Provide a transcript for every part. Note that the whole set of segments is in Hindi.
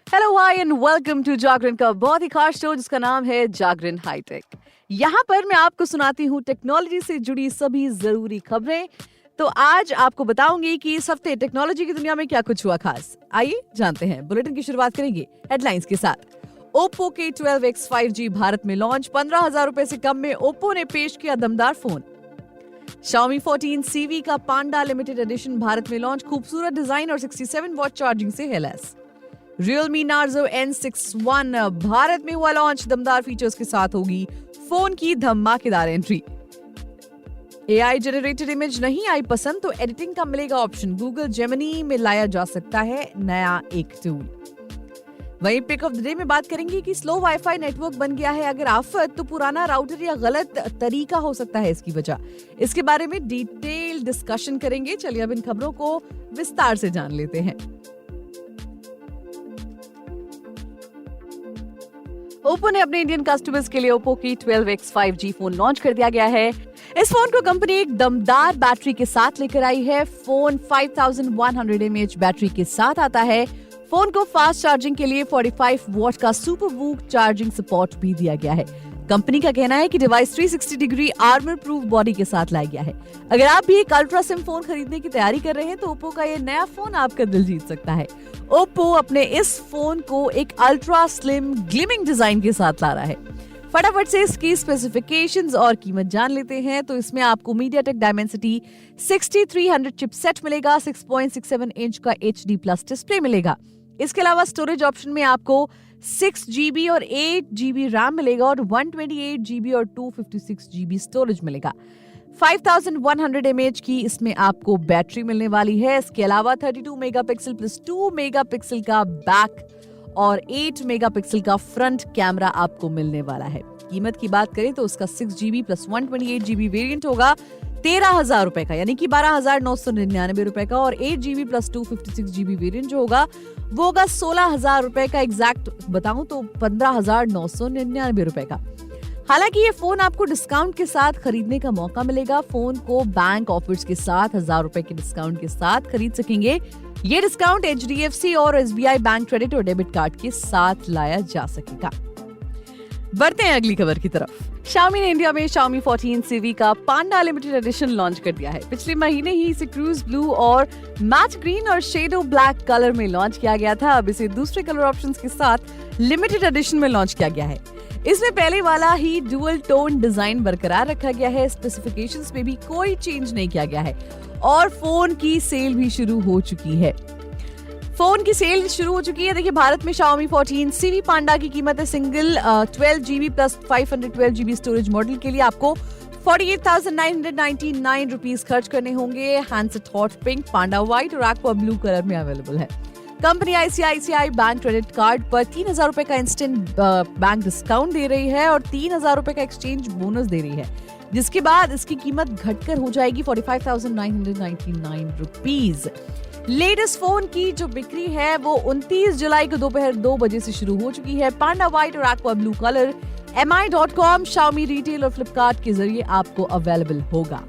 Hello hi and welcome to Jagran का बहुत ही खास शो जिसका नाम है जागरण हाईटेक। यहाँ पर मैं आपको सुनाती हूँ टेक्नोलॉजी से जुड़ी सभी जरूरी खबरें। तो आज आपको बताऊंगी कि इस हफ्ते टेक्नोलॉजी की दुनिया में क्या कुछ हुआ खास। आइए जानते हैं। बुलेटिन की शुरुआत करेंगे हेडलाइंस के साथ। Oppo K12X 5G भारत में लॉन्च। 15,000 रुपए से कम में Oppo ने पेश किया दमदार फोन। Xiaomi 14 CV का पांडा लिमिटेड एडिशन भारत में लॉन्च। खूबसूरत डिजाइन और 67 वॉट चार्जिंग से है lace. Realme Narzo N61 Bharat में हुआ लॉन्च। दमदार फीचर्स के साथ होगी फोन की धमाकेदार एंट्री। AI जनरेटेड इमेज नहीं आई पसंद तो एडिटिंग का मिलेगा ऑप्शन। Google Gemini में लाया जा सकता है नया एक टूल। वहीं पिक ऑफ द डे में बात करेंगे कि स्लो वाईफाई नेटवर्क बन गया है अगर आफत तो पुराना राउटर या गलत तरीका हो सकता है इसकी वजह। इसके बारे में डिटेल डिस्कशन करेंगे। चलिए अब इन खबरों को विस्तार से जान लेते हैं। Oppo ने अपने इंडियन कस्टमर्स के लिए Oppo K12X 5G phone launch कर दिया गया है। इस फोन को कंपनी एक दमदार बैटरी के साथ लेकर आई है। फोन 5100 mAh बैटरी के साथ आता है। फोन को फास्ट चार्जिंग के लिए 45 वॉट का सुपर वूक चार्जिंग सपोर्ट भी दिया गया है। कंपनी का कहना है कि device 360 degree armour proof body के साथ लाया गया है। अगर आप भी एक अल्ट्रा सिम फोन खरीदने की तैयारी कर रहे हैं तो ओप्पो का ये नया फोन आपका दिल जीत सकता है। ओप्पो अपने इस फोन को एक अल्ट्रा स्लिम ग्लिमिंग डिजाइन के साथ ला रहा है। फटाफट से इसकी स्पेसिफिकेशंस और कीमत जान लेते हैं। तो इसमें आपको MediaTek Dimensity 6300 चिपसेट मिलेगा। 6.67 इंच का HD प्लस डिस्प्ले मिलेगा। इसके अलावा स्टोरेज ऑप्शन में आपको 6GB और 8GB रैम मिलेगा और 128GB और 256GB स्टोरेज मिलेगा। 5100 mAh की इसमें आपको बैटरी मिलने वाली है। इसके अलावा 32 मेगापिक्सल प्लस 2 मेगापिक्सल का बैक और 8 मेगापिक्सल का फ्रंट कैमरा आपको मिलने वाला है। कीमत की बात करें तो उसका 6GB प्लस 128GB वेरिएंट होगा 13,000 रुपए का, यानी कि 12,999 रुपए का। और 8GB प्लस 256GB वेरिएंट जो होगा वो होगा 16,000 रुपए का। एग्जैक्ट बताऊं तो 15,999 रुपए का। हालांकि ये फोन आपको डिस्काउंट के साथ खरीदने का मौका मिलेगा। फोन को बैंक ऑफर्स के साथ 1,000 रुपए के डिस्काउंट के साथ खरीद सकेंगे। ये डिस्काउंट HDFC और SBI बैंक क्रेडिट और डेबिट कार्ड के साथ लाया जा सकेगा। बढ़ते हैं अगली खबर की तरफ। Xiaomi ने इंडिया में Xiaomi 14 CV का पांडा लिमिटेड एडिशन लॉन्च कर दिया है। पिछले महीने ही इसे क्रूज ब्लू और मैट ग्रीन और शेडो ब्लैक कलर में लॉन्च किया गया था। अब इसे दूसरे कलर ऑप्शंस के साथ लिमिटेड एडिशन में लॉन्च किया गया है। इसमें पहले वाला ही डुअल टोन डिजाइन बरकरार रखा गया है। स्पेसिफिकेशंस में भी कोई चेंज नहीं किया गया है और फोन की सेल भी शुरू हो चुकी है। देखिए, भारत में Xiaomi 14 CV पांडा की कीमत है single 12GB plus 512GB storage model के लिए आपको 48,999 रुपीस खर्च करने होंगे। हैंडसेट हॉट पिंक, पांडा व्हाइट और एक्वा ब्लू कलर में अवेलेबल है। Company ICICI bank credit card पर 3,000 रुपए का इंस्टेंट बैंक डिस्काउंट दे रही है और 3,000 रुपए का एक्सचेंज बोनस दे रही है, जिसके बाद इसकी कीमत घटकर हो जाएगी 45,999 रुपीस। लेटेस्ट फोन की जो बिक्री है वो 29 जुलाई को दोपहर 2 बजे से शुरू हो चुकी है। पांडा व्हाइट और aqua blue colour mi.com, Xiaomi retail और फ्लिपकार्ट के जरिए आपको अवेलेबल होगा।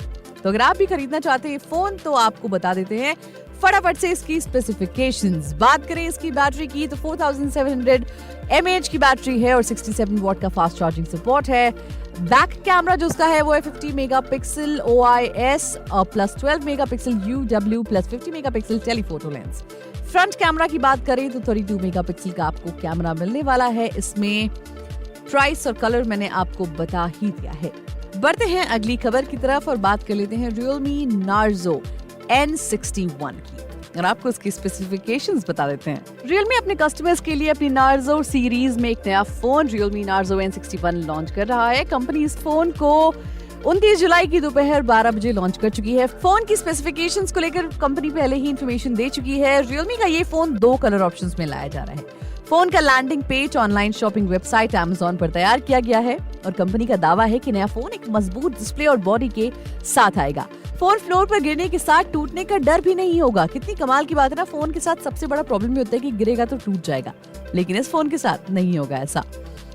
तो अगर आप भी खरीदना चाहते हैं फोन तो आपको बता देते हैं फटाफट से इसकी स्पेसिफिकेशंस। बात करें इसकी बैटरी की तो 4700 mAh की बैटरी है और 67 वॉट का फास्ट चार्जिंग सपोर्ट है। बैक कैमरा जो उसका है वो है 50 megapixel OIS plus 12 megapixel UW plus 50 megapixel telephoto lens. Front camera की बात करें तो 32 मेगापिक्सल का आपको कैमरा मिलने वाला है। इसमें प्राइस और कलर मैंने आपको बता ही दिया है। बढ़ते हैं अगली खबर की तरफ और बात कर लेते हैं Realme Narzo N61 की। और आपको इसकी स्पेसिफिकेशंस बता देते हैं। Realme अपने कस्टमर्स के लिए अपनी Narzo सीरीज में एक नया phone Realme Narzo N61 launch कर रहा है। कंपनी इस फोन को 29 जुलाई की दोपहर 12 बजे लॉन्च कर चुकी है। फोन की स्पेसिफिकेशंस को लेकर कंपनी पहले ही इंफॉर्मेशन दे चुकी है। Realme का ये फोन 2 कलर ऑप्शंस में लाया जा रहा है। फोन का landing page online shopping website Amazon पर तैयार किया गया है और कंपनी का दावा है कि नया फोन एक मजबूत डिस्प्ले और बॉडी के साथ आएगा। फोन फ्लोर पर गिरने के साथ टूटने का डर भी नहीं होगा। कितनी कमाल की बात है ना। फोन के साथ सबसे बड़ा प्रॉब्लम ये होता है कि गिरेगा तो टूट जाएगा, लेकिन इस फोन के साथ नहीं होगा ऐसा।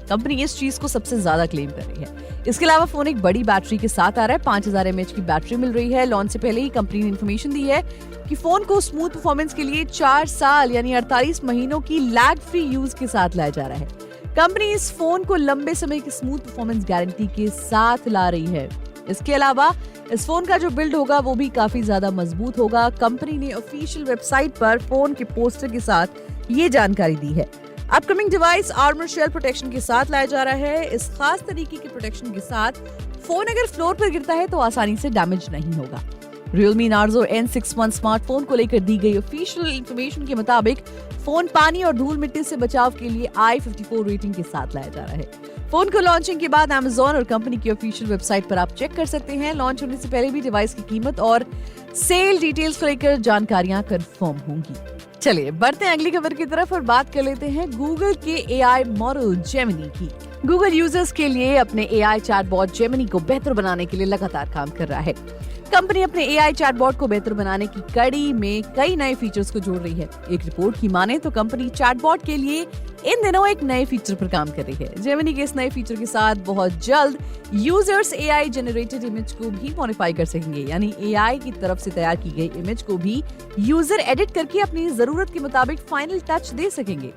कंपनी इस चीज को सबसे ज्यादा क्लेम कर रही है। इसके अलावा फोन एक बड़ी बैटरी के साथ आ रहा है, 5000 mAh की बैटरी मिल रही है। लॉन्च से पहले ही कंपनी ने इन्फॉर्मेशन दी है कि फोन को स्मूथ परफॉर्मेंस के लिए 4 साल यानी 48 महीनों की लैग फ्री यूज के साथ लाया जा रहा है। कंपनी इस फोन को लंबे समय की स्मूथ परफॉर्मेंस गारंटी के साथ ला रही है। इसके अलावा इस फोन का जो बिल्ड होगा वो भी काफी ज्यादा मजबूत होगा। कंपनी ने ऑफिशियल वेबसाइट पर फोन के पोस्टर के साथ ये जानकारी दी है। Upcoming device armour shell protection के साथ लाया जा रहा है। इस खास तरीके के प्रोटेक्शन के साथ फोन अगर फ्लोर पर गिरता है तो आसानी से डैमेज नहीं होगा। Realme Narzo N61 स्मार्टफोन को लेकर दी गई ऑफिशियल इंफॉर्मेशन के मुताबिक फोन पानी और धूल मिट्टी से बचाव के लिए i54 रेटिंग के साथ लाया जा रहा है। फोन को लॉन्चिंग के बाद Amazon और कंपनी की ऑफिशियल वेबसाइट पर आप चेक कर सकते हैं। लॉन्च होने से पहले भी डिवाइस की कीमत और सेल डिटेल्स को लेकर जानकारियां कंफर्म होंगी। चलिए बढ़ते हैं अगली खबर की तरफ और बात कर लेते हैं गूगल के एआई मॉडल जेमिनी की। गूगल यूजर्स के लिए अपने एआई चैटबॉट जेमिनी को बेहतर बनाने के लिए लगातार काम कर रहा है। कंपनी अपने एआई चैटबॉट को बेहतर बनाने की कड़ी में कई नए फीचर्स को जोड़ रही है। एक रिपोर्ट की माने तो कंपनी चैटबॉट के लिए इन दिनों एक नए फीचर पर काम कर रही है। जेमिनी के इस नए फीचर के साथ बहुत जल्द यूजर्स एआई जनरेटेड इमेज को भी मॉडिफाई कर सकेंगे, यानी एआई की तरफ से तैयार की गई इमेज को भी यूजर एडिट करके अपनी जरूरत के मुताबिक फाइनल टच दे सकेंगे।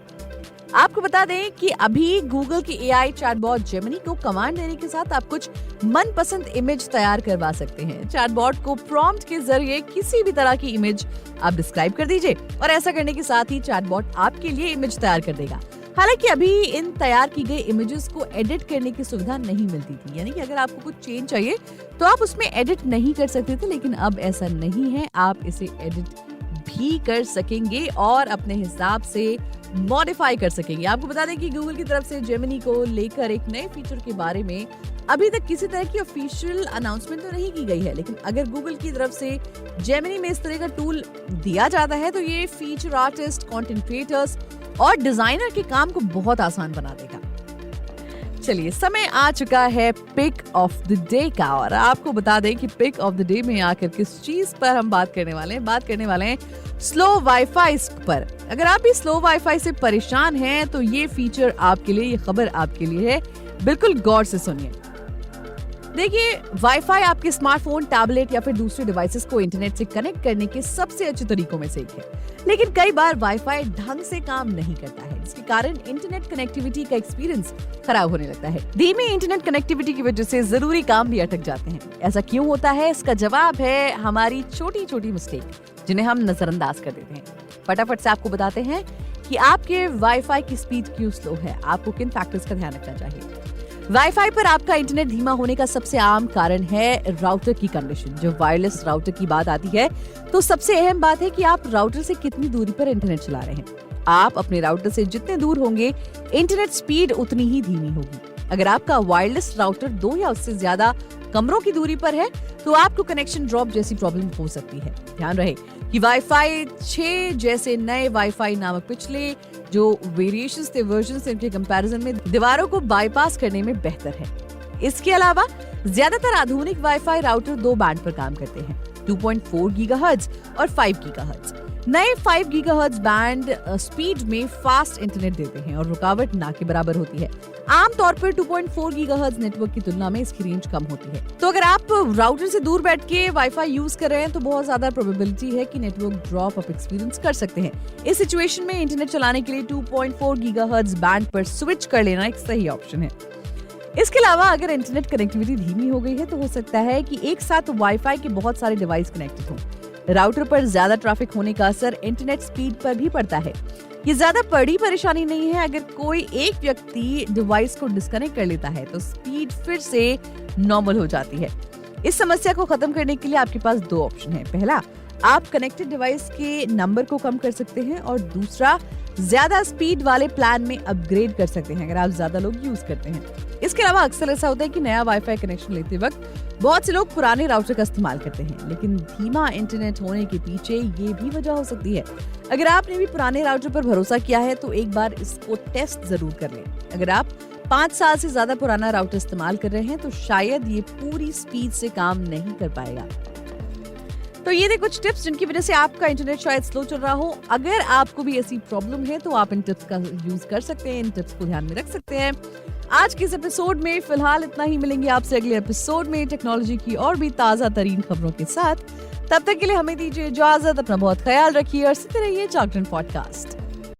आपको बता दें कि अभी गूगल की एआई चैटबॉट जेमिनी को कमांड देने के साथ आप कुछ मनपसंद इमेज तैयार करवा सकते हैं। चैटबॉट को प्रॉम्प्ट के जरिए किसी भी तरह की इमेज आप डिस्क्राइब कर दीजिए और ऐसा करने के साथ ही चैटबॉट आपके लिए इमेज तैयार कर देगा। हालांकि अभी इन तैयार की गई इमेजेस को एडिट करने की सुविधा नहीं मिलती थी, यानी कि अगर आपको कुछ चेंज चाहिए तो आप उसमें एडिट नहीं कर सकते थे, लेकिन अब ऐसा नहीं है। आप इसे एडिट भी कर सकेंगे और अपने हिसाब से मॉडिफाई कर सकेंगे। आपको बता दें कि गूगल की तरफ से जेमिनी को लेकर एक नए फीचर के बारे में अभी तक किसी तरह की ऑफिशियल अनाउंसमेंट तो नहीं की गई है, लेकिन अगर गूगल की तरफ से जेमिनी में इस तरह का टूल दिया जाता है तो ये फीचर आर्टिस्ट, कंटेंट क्रिएटर्स और डिजाइनर के काम को बहुत आसान बना देगा। चलिए समय आ चुका है पिक ऑफ द डे का, और आपको बता दें कि पिक ऑफ द डे में आकर किस चीज पर हम बात करने वाले हैं स्लो वाईफाई पर। अगर आप भी स्लो वाईफाई से परेशान हैं तो ये फीचर आपके लिए, ये खबर आपके लिए है, बिल्कुल गौर से सुनिए। देखिए, वाईफाई आपके स्मार्टफोन, टैबलेट या फिर दूसरे डिवाइसेस को इंटरनेट से कनेक्ट करने के सबसे अच्छे तरीकों में से एक है, लेकिन कई बार वाईफाई ढंग से काम नहीं करता है, जिसके कारण इंटरनेट कनेक्टिविटी का एक्सपीरियंस खराब होने लगता है। धीमी इंटरनेट कनेक्टिविटी की वजह से जरूरी काम भी अटक जाते हैं। ऐसा क्यों होता है? इसका जवाब है हमारी छोटी छोटी मिस्टेक, जिन्हें हम नजरअंदाज कर देते हैं। फटाफट से आपको बताते हैं कि आपके वाईफाई की स्पीड क्यों स्लो है, आपको किन फैक्टर्स का ध्यान रखना चाहिए। वाईफाई पर आपका इंटरनेट धीमा होने का सबसे आम कारण है राउटर की कंडीशन। जब वायरलेस राउटर की बात आती है तो सबसे अहम बात है कि आप राउटर से कितनी दूरी पर इंटरनेट चला रहे हैं। आप अपने राउटर से जितने दूर होंगे, इंटरनेट स्पीड उतनी ही धीमी होगी। अगर आपका वायरलेस राउटर 2 या उससे ज्यादा कमरों की दूरी पर है तो आपको कनेक्शन ड्रॉप जैसी प्रॉब्लम हो सकती है। ध्यान रहे कि वाईफाई 6 जैसे नए वाईफाई नामक पिछले जो वेरिएशंस थे, वर्जन्स, इनके कंपैरिजन में दीवारों को बाईपास करने में बेहतर है। इसके अलावा ज्यादातर आधुनिक वाईफाई राउटर 2 बैंड पर काम करते हैं, 2.4 गीगाहर्ट्ज और 5 गीगाहर्ट्ज। नए 5 गीगाहर्ट्ज बैंड स्पीड में फास्ट इंटरनेट देते हैं और रुकावट ना के बराबर होती है। आमतौर पर 2.4 गीगाहर्ट्ज नेटवर्क की तुलना में इसकी रेंज कम होती है। तो अगर आप राउटर से दूर बैठ के वाईफाई यूज कर रहे हैं तो बहुत ज्यादा प्रोबेबिलिटी है कि नेटवर्क ड्रॉप आप एक्सपीरियंस कर सकते हैं। इस सिचुएशन में इंटरनेट चलाने के लिए 2.4 गीगाहर्ट्ज बैंड पर स्विच कर लेना एक सही ऑप्शन है। इसके अलावा अगर इंटरनेट कनेक्टिविटी धीमी हो गई है तो हो सकता है कि एक साथ वाईफाई के बहुत सारे डिवाइस कनेक्टेड हों। राउटर पर ज्यादा ट्रैफिक होने का असर इंटरनेट स्पीड पर भी पड़ता है। ये ज्यादा बड़ी परेशानी नहीं है। अगर कोई एक व्यक्ति डिवाइस को डिस्कनेक्ट कर लेता है तो स्पीड फिर से नॉर्मल हो जाती है। इस समस्या को खत्म करने के लिए आपके पास 2 ऑप्शन है। पहला, आप कनेक्टेड डिवाइस के नंबर को कम कर सकते हैं और दूसरा, ज्यादा स्पीड वाले प्लान में अपग्रेड कर सकते हैं अगर आप ज्यादा लोग यूज करते हैं। इसके अलावा अक्सर ऐसा होता है कि नया वाईफाई कनेक्शन लेते वक्त बहुत से लोग पुराने राउटर का इस्तेमाल करते हैं, लेकिन धीमा इंटरनेट होने के पीछे ये भी वजह हो सकती है। अगर आपने भी पुराने राउटर पर भरोसा किया है तो एक बार इसको टेस्ट जरूर कर लें। अगर आप 5 साल से ज्यादा पुराना राउटर इस्तेमाल कर रहे हैं तो शायद ये पूरी स्पीड से काम नहीं कर पाएगा। तो ये थे कुछ टिप्स जिनकी वजह से आपका इंटरनेट शायद स्लो चल रहा हो। अगर आपको भी ऐसी प्रॉब्लम है तो आप इन टिप्स का यूज कर सकते हैं, इन टिप्स को ध्यान में रख सकते हैं। आज के इस एपिसोड में फिलहाल इतना ही। मिलेंगे आपसे अगले एपिसोड में टेक्नोलॉजी की और भी ताजा तरीन खबरों के साथ। तब तक के लिए हमें दीजिए इजाजत। अपना बहुत ख्याल रखिए और सुनते रहिए जागरण पॉडकास्ट।